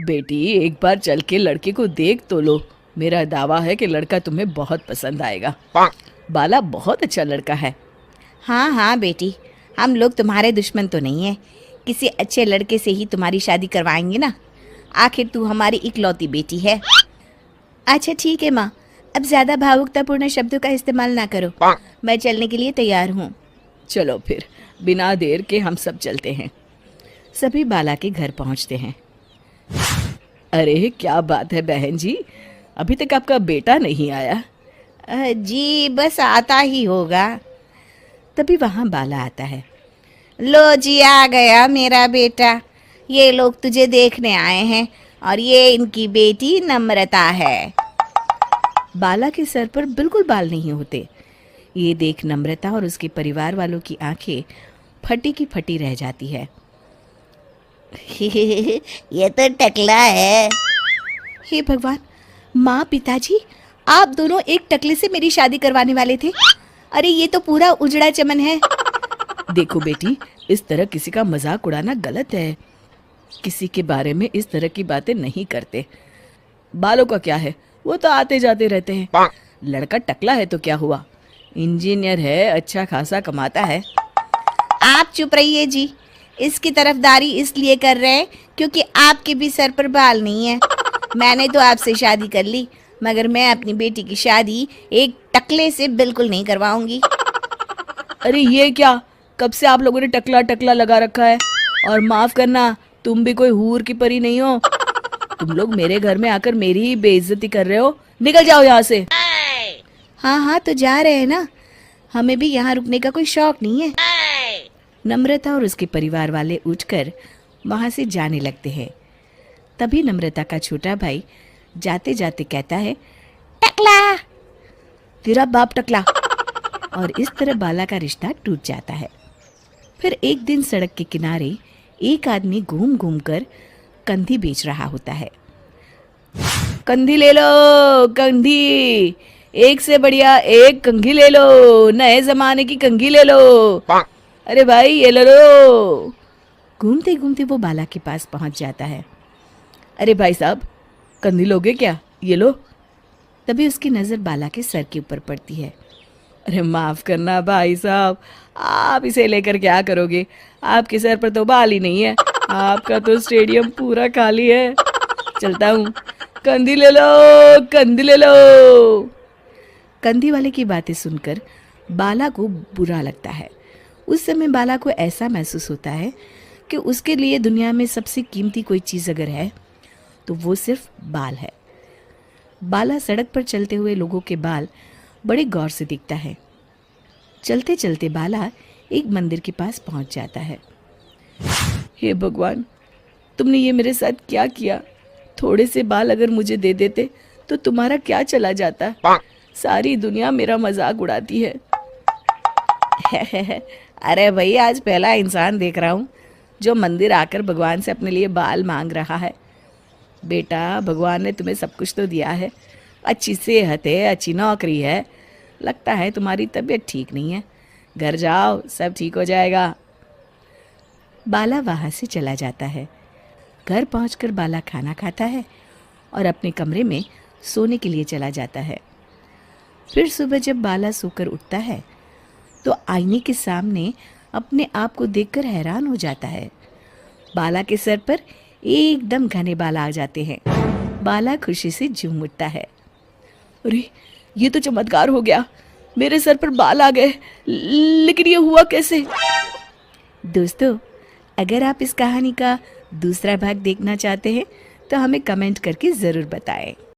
बेटी एक बार चल के लड़के को देख तो लो। मेरा दावा है कि लड़का तुम्हें बहुत पसंद आएगा। बाला बहुत अच्छा लड़का है। हाँ हाँ बेटी, हम लोग तुम्हारे दुश्मन तो नहीं है। किसी अच्छे लड़के से ही तुम्हारी शादी करवाएंगे ना। आखिर तू हमारी इकलौती बेटी है। अच्छा ठीक है माँ, अब ज़्यादा भावुकतापूर्ण शब्दों का इस्तेमाल ना करो। मैं चलने के लिए तैयार हूँ। चलो फिर बिना देर के हम सब चलते हैं। सभी बाला के घर पहुंचते हैं। अरे क्या बात है बहन जी, अभी तक आपका बेटा नहीं आया? जी बस आता ही होगा। तभी वहाँ बाला आता है। लो जी, आ गया मेरा बेटा। ये लोग तुझे देखने आए हैं और ये इनकी बेटी नम्रता है। बाला के सर पर बिल्कुल बाल नहीं होते। ये देख नम्रता और उसके परिवार वालों की आंखें फटी की फटी रह जाती है। ये तो टकला है। हे भगवान, माँ पिताजी, आप दोनों एक टकले से मेरी शादी करवाने वाले थे। अरे ये तो पूरा उजड़ा चमन है। देखो बेटी, इस तरह किसी का मजाक उड़ाना गलत है। किसी के बारे में इस तरह की बातें नहीं करते। बालों का क्या है, वो तो आते जाते रहते हैं। लड़का टकला है तो क्या हुआ, इंजीनियर है, अच्छा खासा कमाता है। आप चुप रहिए जी। इसकी तरफदारी इसलिए कर रहे हैं क्योंकि आपके भी सर पर बाल नहीं है। मैंने तो आपसे शादी कर ली, मगर मैं अपनी बेटी की शादी एक टकले से बिल्कुल नहीं करवाऊंगी। अरे ये क्या, कब से आप लोगों ने टकला टकला लगा रखा है? और माफ करना, तुम भी कोई हूर की परी नहीं हो। तुम लोग मेरे घर में आकर मेरी ही बेइज्जती कर रहे हो। निकल जाओ यहाँ से। हाँ हाँ तो जा रहे हैं ना, हमें भी यहाँ रुकने का कोई शौक नहीं है। नम्रता और उसके परिवार वाले उठकर वहां से जाने लगते हैं। तभी नम्रता का छोटा भाई जाते जाते कहता है, टकला, तेरा बाप टकला। और इस तरह बाला का रिश्ता टूट जाता है। फिर एक दिन सड़क के किनारे एक आदमी घूम घूम कर कंधी बेच रहा होता है। कंधी ले लो, कंधी, एक से बढ़िया एक कंघी ले लो, नए जमाने की कंघी ले लो। अरे भाई ये ले लो। घूमते घूमते वो बाला के पास पहुंच जाता है। अरे भाई साहब, कंधी लोगे क्या? ये लो। तभी उसकी नज़र बाला के सर के ऊपर पड़ती है। अरे माफ़ करना भाई साहब, आप इसे लेकर क्या करोगे? आपके सर पर तो बाल ही नहीं है। आपका तो स्टेडियम पूरा खाली है। चलता हूँ, कंधी ले लो, कंधी ले लो। कंधी वाले की बातें सुनकर बाला को बुरा लगता है। उस समय बाला को ऐसा महसूस होता है कि उसके लिए दुनिया में सबसे कीमती कोई चीज़ अगर है तो वो सिर्फ बाल है। बाला सड़क पर चलते हुए लोगों के बाल बड़े गौर से देखता है। चलते चलते बाला एक मंदिर के पास पहुंच जाता है। हे भगवान, तुमने ये मेरे साथ क्या किया? थोड़े से बाल अगर मुझे दे देते तो तुम्हारा क्या चला जाता? सारी दुनिया मेरा मजाक उड़ाती है। अरे भाई, आज पहला इंसान देख रहा हूँ जो मंदिर आकर भगवान से अपने लिए बाल मांग रहा है। बेटा, भगवान ने तुम्हें सब कुछ तो दिया है। अच्छी सेहत है, अच्छी नौकरी है। लगता है तुम्हारी तबीयत ठीक नहीं है। घर जाओ, सब ठीक हो जाएगा। बाला वहाँ से चला जाता है। घर पहुंचकर बाला खाना खाता है और अपने कमरे में सोने के लिए चला जाता है। फिर सुबह जब बाला सोकर उठता है तो आईने के सामने अपने आप को देखकर हैरान हो जाता है। बाला के सर पर एकदम घने बाल आ जाते हैं। बाला खुशी से झूम उठता है। अरे ये तो चमत्कार हो गया, मेरे सर पर बाल आ गए। लेकिन ये हुआ कैसे? दोस्तों, अगर आप इस कहानी का दूसरा भाग देखना चाहते हैं तो हमें कमेंट करके ज़रूर बताएं।